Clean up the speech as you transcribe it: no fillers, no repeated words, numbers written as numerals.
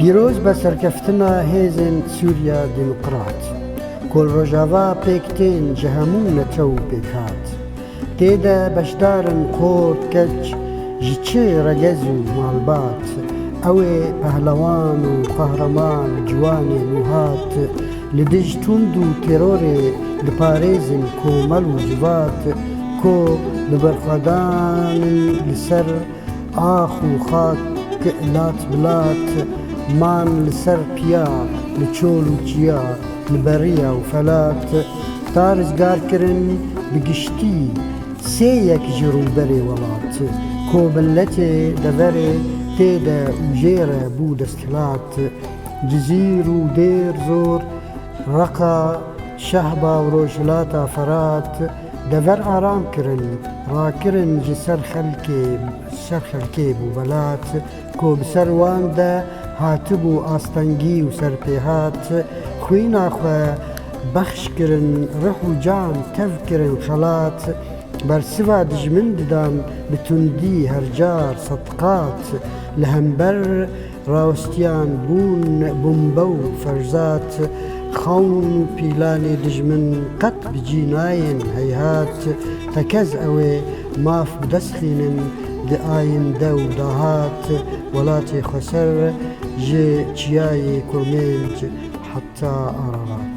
پیرۆز بە سەرکەفتنە هێزن سووریا دیموکرات کۆل ڕۆژاوا پێکتێن جە هەموو نەچە و پێکات تێدە بەشدارن قۆت کەچ ji çê regez û malbat ew ê pehlewan û qehreman ciwanên wihat li dij tund û terorê diparêzin komel û civat ku bi berxwedanin li ser ax û xak lat bilat man li ser piya li çol û çiya li beriya û felat ta rizgarkirin bi giştî sê yek ji rûberê welat کۆبلەتێ دەڤەرێ تێدە و ژێرە بوو دەستهلات جزیر و دێر زۆر ڕەقا شەهبا و ڕۆژهڵاتە فەرات دەڤەر ئارام کرن ڕاکردن ji ser xelkê bû belat ku bi ser wan de hatibû astengî û serpêhat xwîna xwe bexş kirin rih û can tev kirin xelat bersiva dijmin didan bi tundî hercar sedqat li hember rawistiyan bûn bombe û ferzat xewn û pîlanê dijmin qet bicî nayên heyhat tekez ew ê maf bidestxînin di ayînde û dahat welatê xweser ji çiyayê kurmênc heta Ararat.